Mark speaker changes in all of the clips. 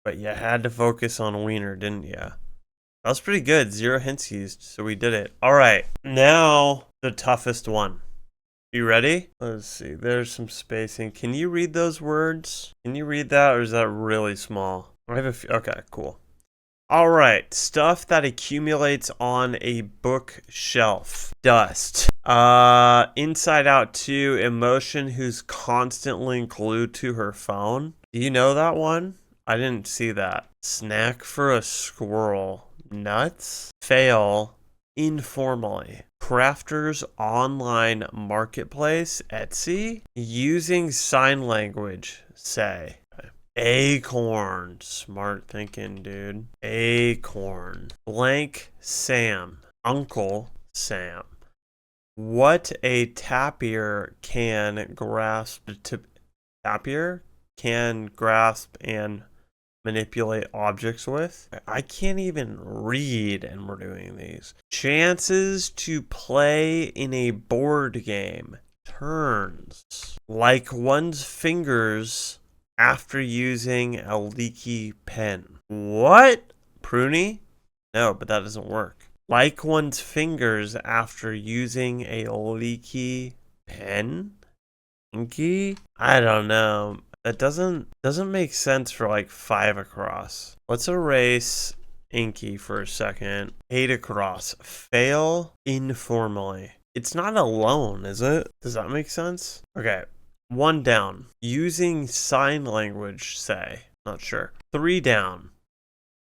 Speaker 1: But you had to focus on wiener, didn't you? That was pretty good. 0 hints used, so we did it. All right, now the toughest one. You ready? Let's see. There's some spacing. Can you read those words? Can you read that, or is that really small? I have a few. Okay, cool. All right, stuff that accumulates on a bookshelf. Dust. Inside Out 2, emotion who's constantly glued to her phone. Do you know that one? I didn't see that. Snack for a squirrel. Nuts. Fail. Informally. Crafters online marketplace. Etsy. Using sign language. Say. Acorn. Smart thinking, dude. Acorn. Blank Sam. Uncle Sam. What a tapir can grasp. Tapir can grasp and manipulate objects with. I can't even read, and we're doing these. Chances to play in a board game. Turns. Like one's fingers after using a leaky pen. What? Pruny? No, but that doesn't work. Like one's fingers after using a leaky pen? Inky? I don't know. That doesn't make sense for like 5 across. Let's erase Inky for a second. 8 across. Fail informally. It's not alone, is it? Does that make sense? Okay. 1 down. Using sign language, say. Not sure. 3 down.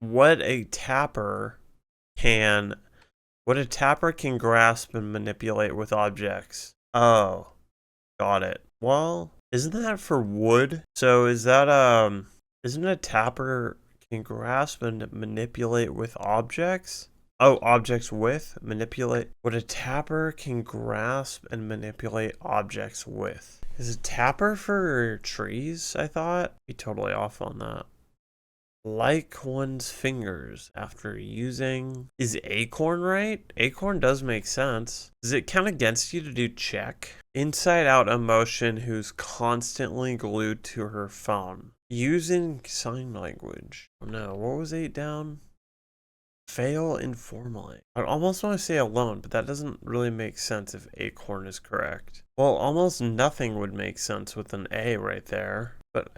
Speaker 1: What a tapper can grasp and manipulate with objects. Oh. Got it. Well, isn't that for wood? So is that isn't a tapper can grasp and manipulate with objects? Oh, objects with manipulate. What a tapper can grasp and manipulate objects with. Is a tapper for trees, I thought? Be totally off on that. Like one's fingers after using. Is acorn right? Acorn does make sense. Does it count against you to do check? Inside Out emotion who's constantly glued to her phone. Using sign language. Oh no, what was 8 down? Fail informally. I almost want to say alone, but that doesn't really make sense if acorn is correct. Well, almost nothing would make sense with an A right there. But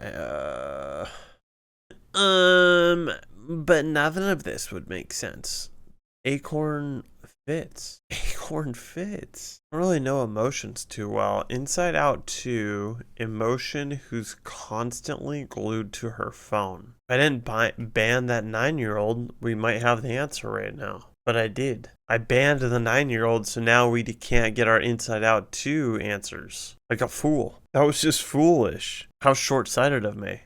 Speaker 1: nothing of this would make sense. Acorn fits. Acorn fits. I don't really know emotions too well. Inside Out 2, emotion who's constantly glued to her phone. If I didn't ban that 9-year-old, we might have the answer right now. But I did. I banned the 9-year-old, so now we can't get our Inside Out 2 answers. Like a fool. That was just foolish. How short-sighted of me.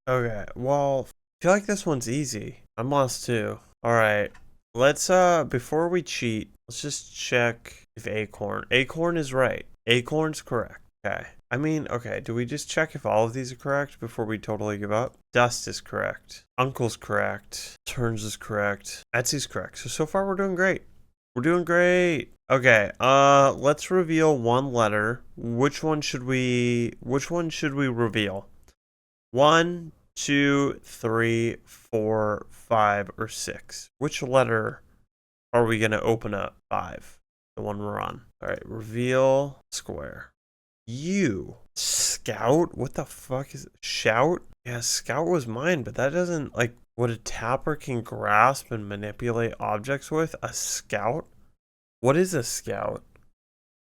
Speaker 1: Okay, well, I feel like this one's easy. I'm lost too. Alright, let's, before we cheat, let's just check if Acorn is right. Acorn's correct. Okay. I mean, okay, do we just check if all of these are correct before we totally give up? Dust is correct. Uncle's correct. Turns is correct. Etsy's correct. So far we're doing great. We're doing great. Okay, let's reveal one letter. Which one should we reveal? 1, 2, 3, 4, 5, or 6. Which letter are we going to open up? 5. The one we're on. Alright, reveal square. U. Scout? What the fuck is it? Shout? Yeah, scout was mine, but that doesn't, like, what a tapper can grasp and manipulate objects with? A scout? What is a scout?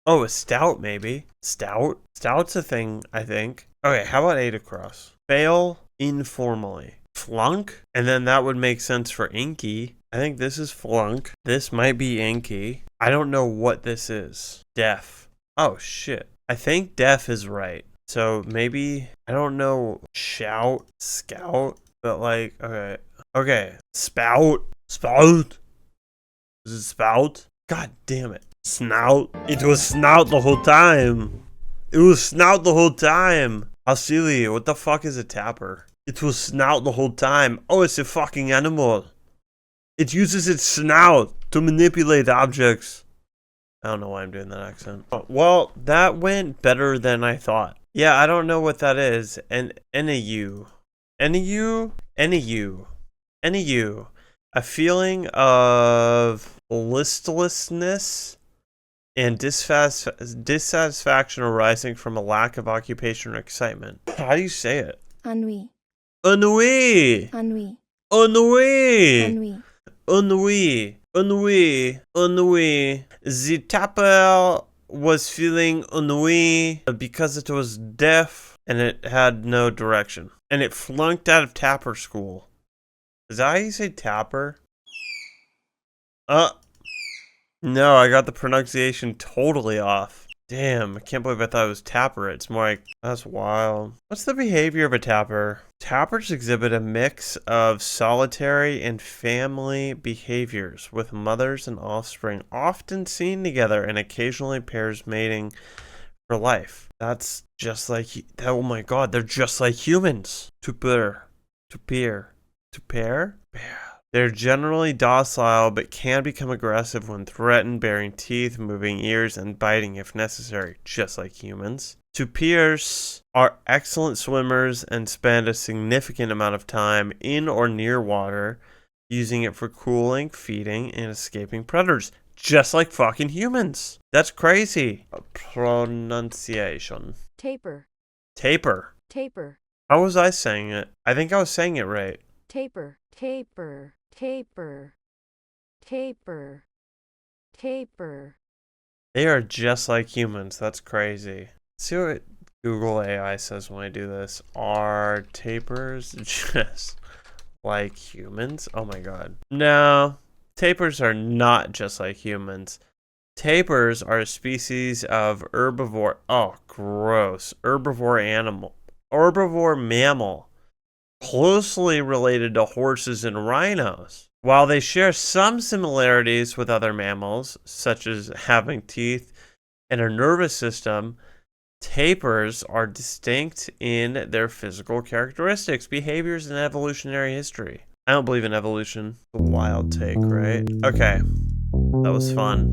Speaker 1: Oh, a stout, maybe. Stout? Stout's a thing, I think. Okay, how about 8 across? Fail informally. Flunk? And then that would make sense for Inky. I think this is flunk. This might be Inky. I don't know what this is. Deaf. Oh, shit. I think deaf is right. So maybe, I don't know, shout, scout, but like, okay. Okay, spout. Spout. Is it spout? God damn it. Snout. It was snout the whole time. It was snout the whole time. How silly. What the fuck is a tapper? It will snout the whole time. Oh, it's a fucking animal. It uses its snout to manipulate objects. I don't know why I'm doing that accent. Oh, well, that went better than I thought. Yeah, I don't know what that is. And a U. NEU. A feeling of listlessness and dissatisfaction arising from a lack of occupation or excitement. How do you say it?
Speaker 2: Ennui.
Speaker 1: Ennui.
Speaker 2: Ennui.
Speaker 1: Ennui.
Speaker 2: Ennui.
Speaker 1: Ennui. Ennui. Ennui. The tapir was feeling ennui because it was deaf and it had no direction. And it flunked out of tapir school. Is that how you say tapir? No, I got the pronunciation totally off. Damn, I can't believe I thought it was tapir. It's more like, that's wild. What's the behavior of a tapir? Tapirs exhibit a mix of solitary and family behaviors, with mothers and offspring often seen together and occasionally pairs mating for life. That's just like, oh my god, they're just like humans. Tapir. They're generally docile, but can become aggressive when threatened, baring teeth, moving ears, and biting if necessary, just like humans. Tapirs are excellent swimmers and spend a significant amount of time in or near water, using it for cooling, feeding, and escaping predators, just like fucking humans. That's crazy. Pronunciation.
Speaker 2: Tapir.
Speaker 1: Tapir.
Speaker 2: Tapir.
Speaker 1: How was I saying it? I think I was saying it right.
Speaker 2: Tapir. Tapir. Tapir. Tapir. Tapir.
Speaker 1: They are just like humans. That's crazy. Let's see what Google AI says when I do this. Are tapirs just like humans? Oh my god. No, tapirs are not just like humans. Tapirs are a species of herbivore. Oh, gross. Herbivore mammal. Closely related to horses and rhinos. While they share some similarities with other mammals, such as having teeth and a nervous system, tapirs are distinct in their physical characteristics, behaviors, and evolutionary history. I don't believe in evolution. A wild take, right? Okay. That was fun.